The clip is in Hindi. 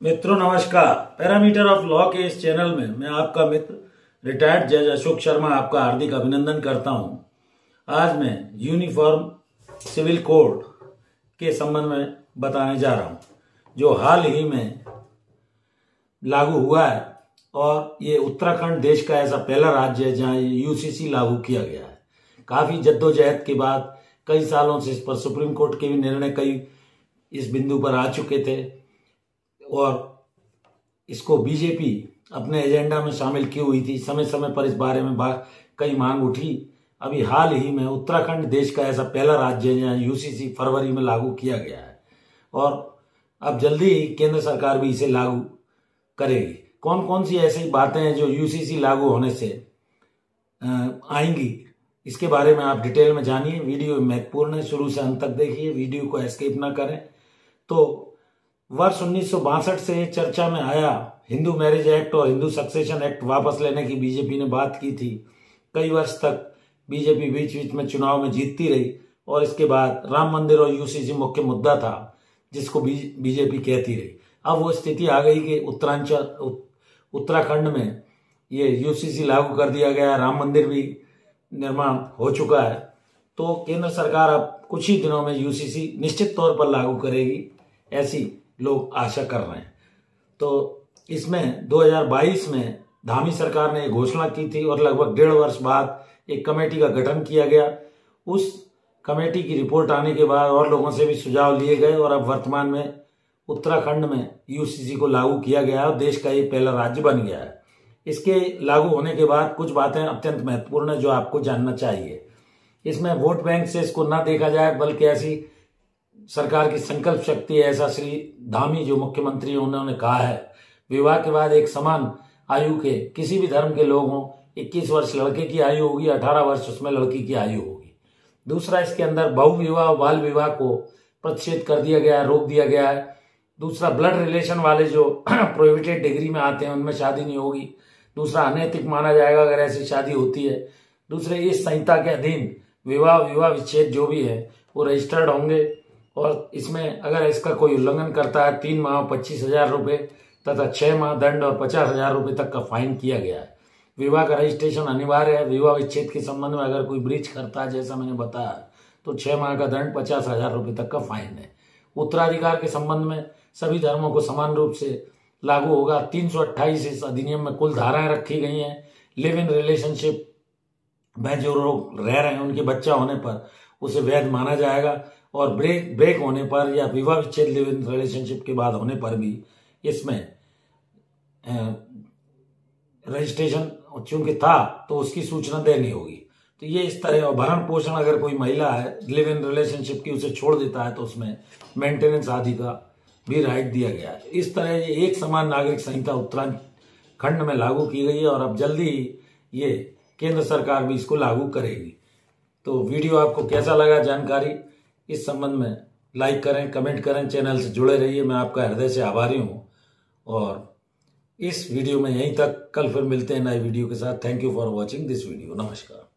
मित्रों नमस्कार। पैरामीटर ऑफ लॉ के इस चैनल में मैं आपका मित्र रिटायर्ड जज अशोक शर्मा आपका हार्दिक अभिनंदन करता हूं। आज मैं यूनिफॉर्म सिविल कोड के संबंध में बताने जा रहा हूं, जो हाल ही में लागू हुआ है। और ये उत्तराखंड देश का ऐसा पहला राज्य है जहां यूसीसी लागू किया गया है। काफी जद्दोजहद के बाद कई सालों से इस पर सुप्रीम कोर्ट के भी निर्णय कई इस बिंदु पर आ चुके थे और इसको बीजेपी अपने एजेंडा में शामिल की हुई थी। समय समय पर इस बारे में कई मांग उठी। अभी हाल ही में उत्तराखंड देश का ऐसा पहला राज्य है जहां यूसीसी फरवरी में लागू किया गया है और अब जल्दी ही केंद्र सरकार भी इसे लागू करेगी। कौन कौन सी ऐसी बातें हैं जो यूसीसी लागू होने से आएंगी, इसके बारे में आप डिटेल में जानिए। वीडियो महत्वपूर्ण है, शुरू से अंत तक देखिए, वीडियो को एस्केप ना करें। तो वर्ष 1962 से चर्चा में आया हिंदू मैरिज एक्ट और हिंदू सक्सेशन एक्ट वापस लेने की बीजेपी ने बात की थी। कई वर्ष तक बीजेपी बीच बीच में चुनाव में जीतती रही और इसके बाद राम मंदिर और यूसीसी मुख्य मुद्दा था जिसको बीजेपी कहती रही। अब वो स्थिति आ गई कि उत्तराखंड में ये यूसीसी लागू कर दिया गया, राम मंदिर भी निर्माण हो चुका है। तो केंद्र सरकार अब कुछ ही दिनों में यूसीसी निश्चित तौर पर लागू करेगी, ऐसी लोग आशा कर रहे हैं। तो इसमें 2022 में धामी सरकार ने घोषणा की थी और लगभग 1.5 वर्ष बाद एक कमेटी का गठन किया गया। उस कमेटी की रिपोर्ट आने के बाद और लोगों से भी सुझाव लिए गए और अब वर्तमान में उत्तराखंड में यूसीसी को लागू किया गया और देश का ये पहला राज्य बन गया है। इसके लागू होने के बाद कुछ बातें अत्यंत महत्वपूर्ण है जो आपको जानना चाहिए। इसमें वोट बैंक से इसको ना देखा जाए, बल्कि ऐसी सरकार की संकल्प शक्ति है, ऐसा श्री धामी जो मुख्यमंत्री हैं उन्होंने कहा है। विवाह के बाद एक समान आयु के किसी भी धर्म के लोग हों, 21 वर्ष लड़के की आयु होगी, 18 वर्ष उसमें लड़की की आयु होगी। दूसरा, इसके अंदर बहु विवाह और बाल विवाह को प्रतिषेध कर दिया गया है, रोक दिया गया है। दूसरा, ब्लड रिलेशन वाले जो प्रोहिबिटेड डिग्री में आते हैं उनमें शादी नहीं होगी। दूसरा, अनैतिक माना जाएगा अगर ऐसी शादी होती है। दूसरे, इस संहिता के अधीन विवाह विच्छेद जो भी है वो रजिस्टर्ड होंगे और इसमें अगर इसका कोई उल्लंघन करता है 3 माह 25,000 रुपये तथा 6 माह दंड और 50,000 रुपये तक का फाइन किया गया है। विवाह का रजिस्ट्रेशन अनिवार्य है। विवाह विच्छेद के संबंध में अगर कोई ब्रीच करता है, जैसा मैंने बताया, तो 6 माह का दंड 50,000 रुपये तक का फाइन है। उत्तराधिकार के संबंध में सभी धर्मों को समान रूप से लागू होगा। 328 इस अधिनियम में कुल धाराएं रखी गई हैं। लिव इन रिलेशनशिप में जो लोग रह रहे हैं उनके बच्चा होने पर उसे वैध माना जाएगा और ब्रेक होने पर या विवाह विच्छेद लिव इन रिलेशनशिप के बाद होने पर भी इसमें रजिस्ट्रेशन चूंकि था तो उसकी सूचना देनी होगी। तो ये इस तरह, और भरण पोषण अगर कोई महिला है लिव इन रिलेशनशिप की उसे छोड़ देता है तो उसमें मेंटेनेंस आदि का भी राइट दिया गया है। इस तरह ये एक समान नागरिक संहिता उत्तराखंड में लागू की गई है और अब जल्दी ही ये केंद्र सरकार भी इसको लागू करेगी। तो वीडियो आपको कैसा लगा, जानकारी इस संबंध में लाइक करें, कमेंट करें, चैनल से जुड़े रहिए। मैं आपका हृदय से आभारी हूं और इस वीडियो में यहीं तक। कल फिर मिलते हैं नए वीडियो के साथ। Thank you for watching this video. नमस्कार।